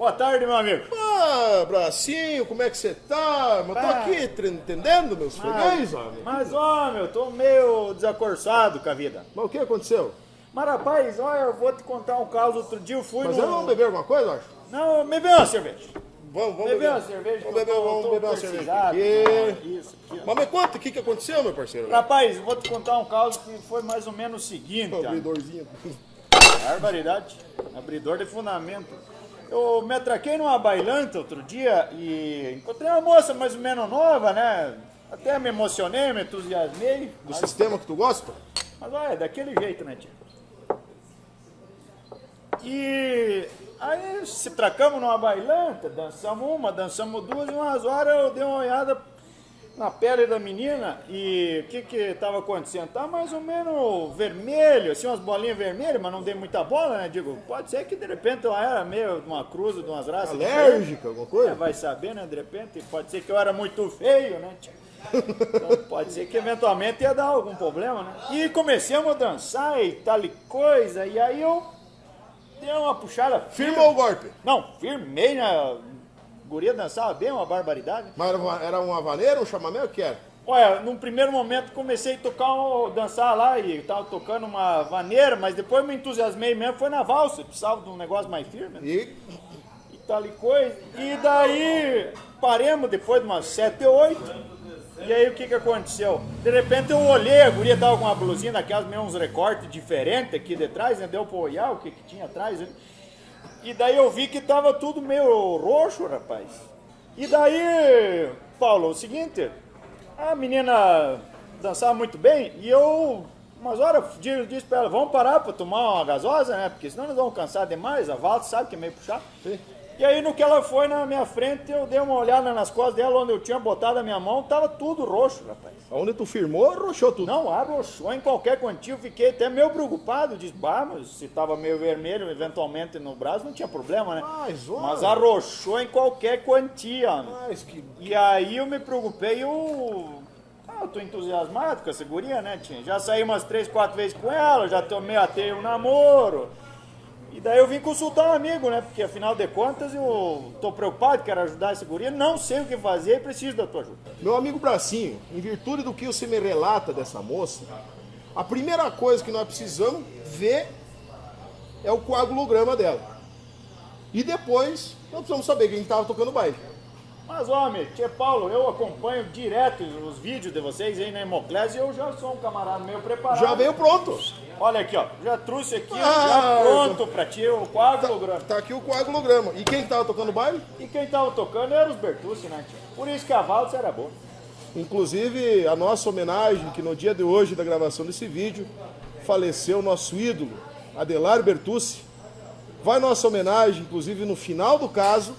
Boa tarde, meu amigo. Ah, Bracinho, como é que você tá? Mas tô aqui entendendo meus freguês, homem. Mas, homem, eu tô meio desacorçado com a vida. Mas o que aconteceu? Mas, rapaz, olha, eu vou te contar um caso. Outro dia eu fui Mas no... eu não beber alguma coisa, eu acho? Não, me beber uma cerveja. Vamos Beber beber uma cerveja. Vamos beber uma cerveja precisado. aqui. Isso, aqui. Mas me conta, o que aconteceu, meu parceiro? Rapaz, eu vou te contar um caso que foi mais ou menos o seguinte. Um ó. abridorzinho. Barbaridade. Abridor de fundamento. Eu me atraquei numa bailanta outro dia e encontrei uma moça mais ou menos nova, né? Até me emocionei, me entusiasmei. Do sistema que tu gosta? Mas olha, daquele jeito, né, tia? E aí se tracamos numa bailanta, dançamos duas, e umas horas eu dei uma olhada na pele da menina e o que tava acontecendo? Tá mais ou menos vermelho, assim, umas bolinhas vermelhas, mas não dei muita bola, né? Digo, pode ser que de repente eu era meio de uma cruz, de umas raças Alérgica, alguma coisa? vai saber, né? De repente, pode ser que eu era muito feio, né, tia? Então, pode ser que eventualmente ia dar algum problema, né? E comecemos a dançar e tal e coisa, e aí eu dei uma puxada Firmou o golpe. Não, firmei na guria, dançava bem, uma barbaridade. Mas era uma vaneira, um chamamé, o que era? Olha, num primeiro momento comecei a dançar lá e tava tocando uma vaneira, mas depois me entusiasmei mesmo, foi na valsa, precisava de um negócio mais firme, né? E tal e coisa. E daí paremos depois de umas 7 ou 8. E aí o que aconteceu? De repente eu olhei, a guria tava com uma blusinha daquelas, meio uns recortes diferentes aqui de trás, né? Deu pra olhar o que tinha atrás, né? E daí eu vi que tava tudo meio roxo, rapaz. E daí, Paulo, o seguinte, a menina dançava muito bem e eu, umas horas, disse pra ela, vamos parar pra tomar uma gasosa, né? Porque senão nós vamos cansar demais, a valsa sabe que é meio puxado. Sim. E aí no que ela foi na minha frente, eu dei uma olhada nas costas dela, onde eu tinha botado a minha mão, tava tudo roxo, rapaz. Onde tu firmou, roxou tudo. Não, arroxou em qualquer quantia, eu fiquei até meio preocupado, disse, bah, mas se tava meio vermelho, eventualmente no braço, não tinha problema, né? Mas arroxou em qualquer quantia, né? E aí eu me preocupei, eu tô entusiasmado com essa guria, né, tia? Já saí umas 3, 4 vezes com ela, já atei um namoro. E daí eu vim consultar um amigo, né? Porque afinal de contas eu tô preocupado, quero ajudar essa guria, não sei o que fazer e preciso da tua ajuda. Meu amigo Bracinho, em virtude do que você me relata dessa moça, a primeira coisa que nós precisamos ver é o coagulograma dela. E depois nós precisamos saber quem estava tocando baile. Mas, homem, tia Paulo, eu acompanho direto os vídeos de vocês aí na Hemoclese e eu já sou um camarada meio preparado. Já veio pronto. Olha aqui, ó, já trouxe aqui, já pronto pra ti o coagulograma. Tá aqui o coagulograma. E quem estava tocando baile? E quem tava tocando era os Bertucci, né, tia? Por isso que a valsa era boa. Inclusive, a nossa homenagem, que no dia de hoje da gravação desse vídeo, faleceu o nosso ídolo, Adelar Bertucci. Vai nossa homenagem, inclusive no final do caso,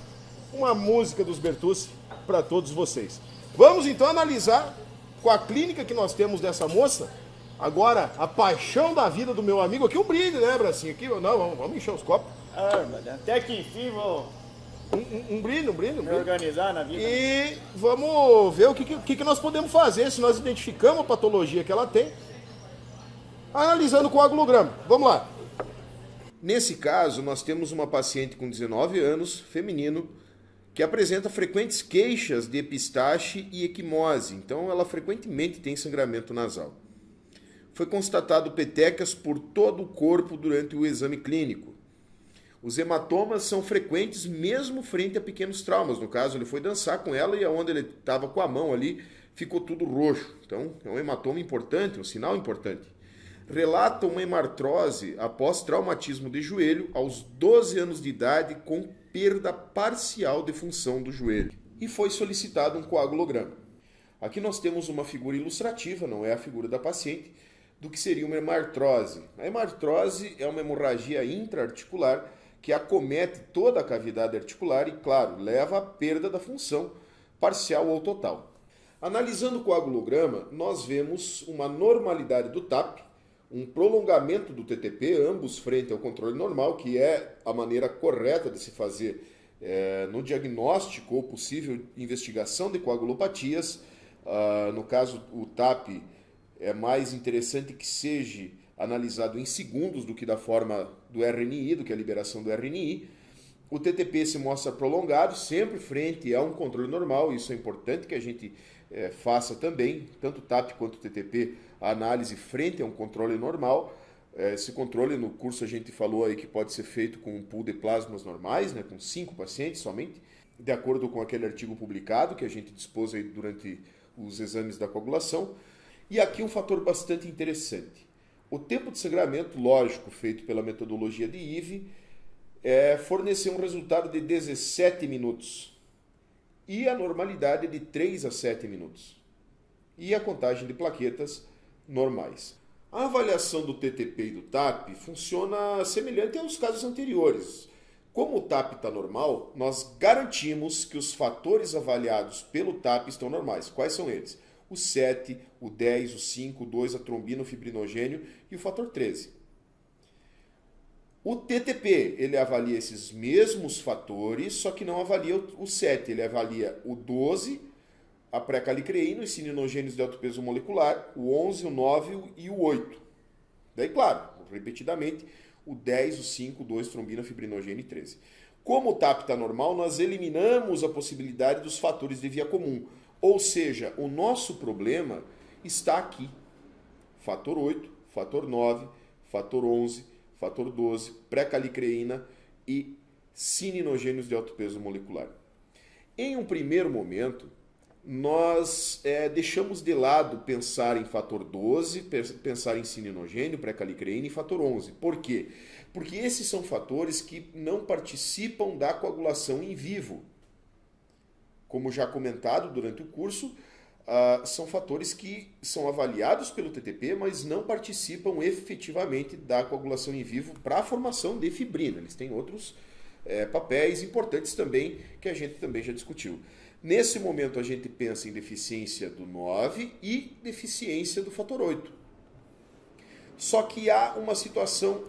uma música dos Bertucci para todos vocês. Vamos então analisar com a clínica que nós temos dessa moça, agora a paixão da vida do meu amigo, aqui um brinde, né, Bracinho? Aqui, não, vamos encher os copos. Mas até que enfim vou Um brinde. me organizar na vida. E vamos ver o que nós podemos fazer, se nós identificamos a patologia que ela tem, analisando o coagulograma. Vamos lá. Nesse caso, nós temos uma paciente com 19 anos, feminino, que apresenta frequentes queixas de epistaxe e equimose. Então, ela frequentemente tem sangramento nasal. Foi constatado petecas por todo o corpo durante o exame clínico. Os hematomas são frequentes mesmo frente a pequenos traumas. No caso, ele foi dançar com ela e onde ele estava com a mão ali, ficou tudo roxo. Então, é um hematoma importante, um sinal importante. Relata uma hemartrose após traumatismo de joelho aos 12 anos de idade com perda parcial de função do joelho. E foi solicitado um coagulograma. Aqui nós temos uma figura ilustrativa, não é a figura da paciente, do que seria uma hemartrose. A hemartrose é uma hemorragia intraarticular que acomete toda a cavidade articular e, claro, leva à perda da função parcial ou total. Analisando o coagulograma, nós vemos uma normalidade do TAP, um prolongamento do TTP, ambos frente ao controle normal, que é a maneira correta de se fazer no diagnóstico ou possível investigação de coagulopatias. No caso, o TAP é mais interessante que seja analisado em segundos do que da forma do RNI, do que a liberação do RNI. O TTP se mostra prolongado, sempre frente a um controle normal, isso é importante que a gente faça também, tanto o TAP quanto o TTP, a análise frente a um controle normal. Esse controle no curso a gente falou aí que pode ser feito com um pool de plasmas normais, né, com 5 pacientes somente, de acordo com aquele artigo publicado que a gente dispôs aí durante os exames da coagulação. E aqui um fator bastante interessante. O tempo de sangramento, lógico, feito pela metodologia de IVE, forneceu um resultado de 17 minutos e a normalidade de 3 a 7 minutos. E a contagem de plaquetas normais. A avaliação do TTP e do TAP funciona semelhante aos casos anteriores. Como o TAP está normal, nós garantimos que os fatores avaliados pelo TAP estão normais. Quais são eles? O 7, o 10, o 5, o 2, a trombina, o fibrinogênio e o fator 13. O TTP, ele avalia esses mesmos fatores, só que não avalia o 7, ele avalia o 12, a pré-calicreína, os cininogênios de alto peso molecular, o 11, o 9 e o 8. Daí, claro, repetidamente, o 10, o 5, o 2, trombina, fibrinogênio e 13. Como o TAP está normal, nós eliminamos a possibilidade dos fatores de via comum. Ou seja, o nosso problema está aqui. Fator 8, fator 9, fator 11, fator 12, pré-calicreína e cininogênios de alto peso molecular. Em um primeiro momento, nós deixamos de lado pensar em fator 12, pensar em cininogênio, pré-calicreína e fator 11. Por quê? Porque esses são fatores que não participam da coagulação em vivo. Como já comentado durante o curso, são fatores que são avaliados pelo TTP, mas não participam efetivamente da coagulação em vivo para a formação de fibrina. Eles têm outros papéis importantes também, que a gente também já discutiu. Nesse momento a gente pensa em deficiência do 9 e deficiência do fator 8. Só que há uma situação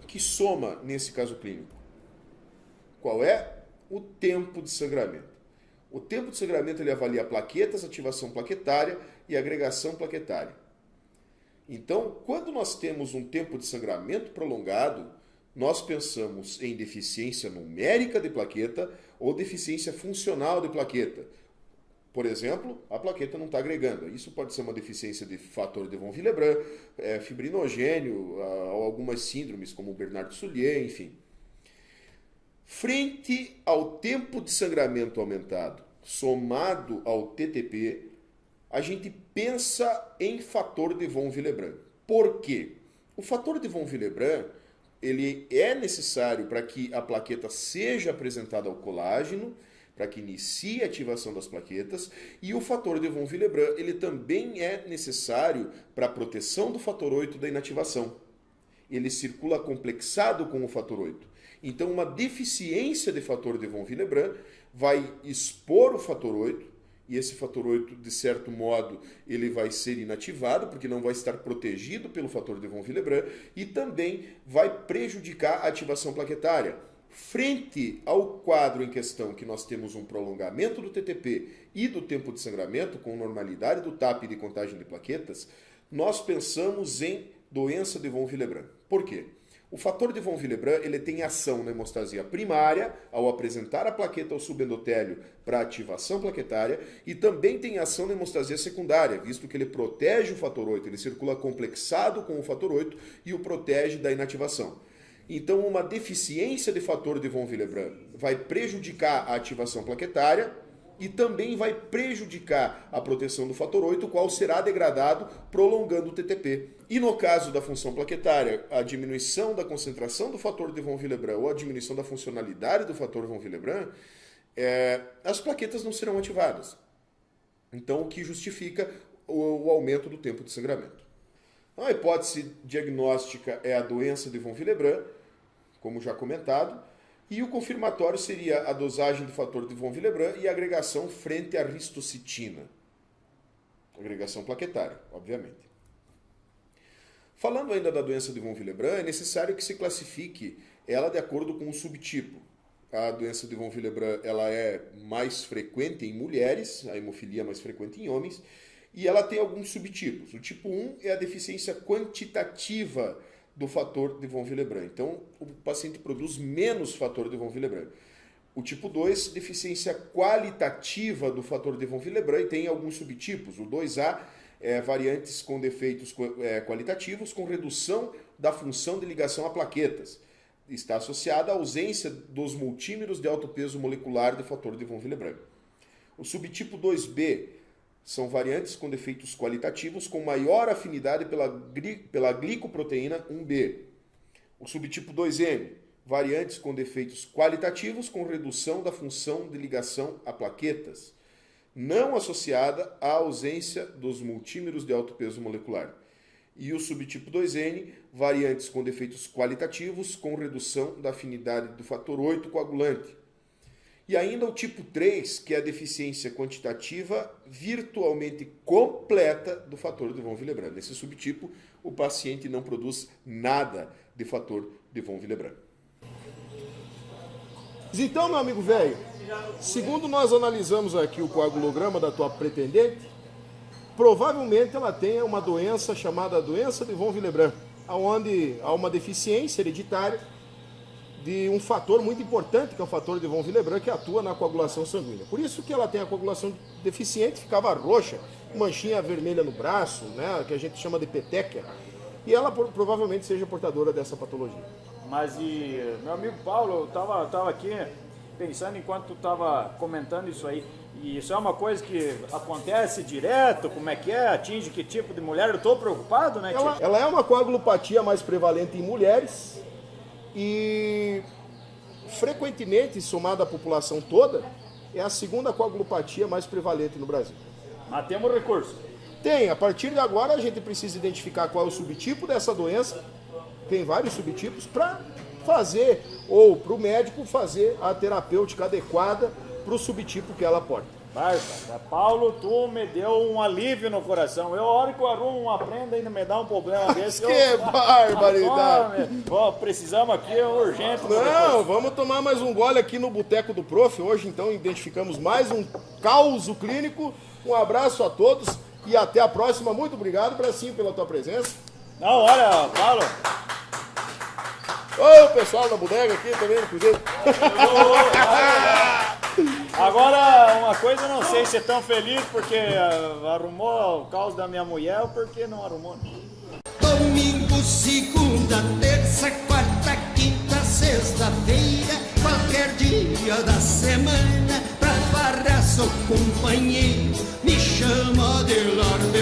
que soma nesse caso clínico. Qual é? O tempo de sangramento. O tempo de sangramento ele avalia plaquetas, ativação plaquetária e agregação plaquetária. Então, quando nós temos um tempo de sangramento prolongado, nós pensamos em deficiência numérica de plaqueta ou deficiência funcional de plaqueta. Por exemplo, a plaqueta não está agregando. Isso pode ser uma deficiência de fator de von Willebrand, fibrinogênio, ou algumas síndromes como o Bernard-Soulier, enfim. Frente ao tempo de sangramento aumentado, somado ao TTP, a gente pensa em fator de von Willebrand. Por quê? O fator de von Willebrand ele é necessário para que a plaqueta seja apresentada ao colágeno, para que inicie a ativação das plaquetas, e o fator de von Willebrand ele também é necessário para a proteção do fator 8 da inativação. Ele circula complexado com o fator 8. Então, uma deficiência de fator de von Willebrand vai expor o fator 8, e esse fator 8, de certo modo, ele vai ser inativado, porque não vai estar protegido pelo fator de von Willebrand, e também vai prejudicar a ativação plaquetária. Frente ao quadro em questão, que nós temos um prolongamento do TTP e do tempo de sangramento, com normalidade do TAP e de contagem de plaquetas, nós pensamos em doença de von Willebrand. Por quê? O fator de von Willebrand ele tem ação na hemostasia primária, ao apresentar a plaqueta ao subendotélio para ativação plaquetária, e também tem ação na hemostasia secundária, visto que ele protege o fator 8, ele circula complexado com o fator 8 e o protege da inativação. Então, uma deficiência de fator de von Willebrand vai prejudicar a ativação plaquetária e também vai prejudicar a proteção do fator 8, o qual será degradado prolongando o TTP. E no caso da função plaquetária, a diminuição da concentração do fator de von Willebrand ou a diminuição da funcionalidade do fator von Willebrand, as plaquetas não serão ativadas. Então, o que justifica o aumento do tempo de sangramento. A hipótese diagnóstica é a doença de von Willebrand, como já comentado, e o confirmatório seria a dosagem do fator de von Willebrand e a agregação frente à ristocitina. Agregação plaquetária, obviamente. Falando ainda da doença de von Willebrand, é necessário que se classifique ela de acordo com o subtipo. A doença de von Willebrand ela é mais frequente em mulheres, a hemofilia é mais frequente em homens, e ela tem alguns subtipos. O tipo 1 é a deficiência quantitativa do fator de von Willebrand. Então, o paciente produz menos fator de von Willebrand. O tipo 2, deficiência qualitativa do fator de von Willebrand, e tem alguns subtipos. O 2A é variantes com defeitos qualitativos com redução da função de ligação a plaquetas. Está associada à ausência dos multímeros de alto peso molecular do fator de von Willebrand. O subtipo 2B são variantes com defeitos qualitativos com maior afinidade pela glicoproteína 1B. O subtipo 2N, variantes com defeitos qualitativos com redução da função de ligação a plaquetas, não associada à ausência dos multímeros de alto peso molecular. E o subtipo 2N, variantes com defeitos qualitativos com redução da afinidade do fator 8 coagulante. E ainda o tipo 3, que é a deficiência quantitativa virtualmente completa do fator de von Willebrand. Nesse subtipo, o paciente não produz nada de fator de von Willebrand. Então, meu amigo velho, segundo nós analisamos aqui o coagulograma da tua pretendente, provavelmente ela tenha uma doença chamada doença de von Willebrand, onde há uma deficiência hereditária de um fator muito importante, que é o fator de von Willebrand, que atua na coagulação sanguínea. Por isso que ela tem a coagulação deficiente, ficava roxa, manchinha vermelha no braço, né, que a gente chama de petequia, e ela provavelmente seja portadora dessa patologia. Mas meu amigo Paulo, eu tava aqui pensando enquanto tu estava comentando isso aí. E isso é uma coisa que acontece direto? Como é que é? Atinge que tipo de mulher? Eu estou preocupado, né, tia? Ela é uma coagulopatia mais prevalente em mulheres e frequentemente, somada à população toda, é a segunda coagulopatia mais prevalente no Brasil. Mas temos recurso? Tem. A partir de agora a gente precisa identificar qual é o subtipo dessa doença. Tem vários subtipos para fazer, ou para o médico fazer a terapêutica adequada para o subtipo que ela porta. Bárbara, Paulo, tu me deu um alívio no coração. Eu, a hora que eu arrumo uma prenda, ainda me dá um problema desse. Que barbaridade! Precisamos aqui, é urgente. Não, vamos tomar mais um gole aqui no Boteco do Prof. Hoje, então, identificamos mais um caos clínico. Um abraço a todos e até a próxima. Muito obrigado, Bracinho, pela tua presença. Não, olha, Paulo. Ô, pessoal da bodega aqui também, inclusive. Agora, uma coisa, eu não sei se é tão feliz porque arrumou o caos da minha mulher ou porque não arrumou. Domingo, segunda, terça, quarta, quinta, sexta-feira, qualquer dia da semana, pra farra sou companheiro, me chama de largo.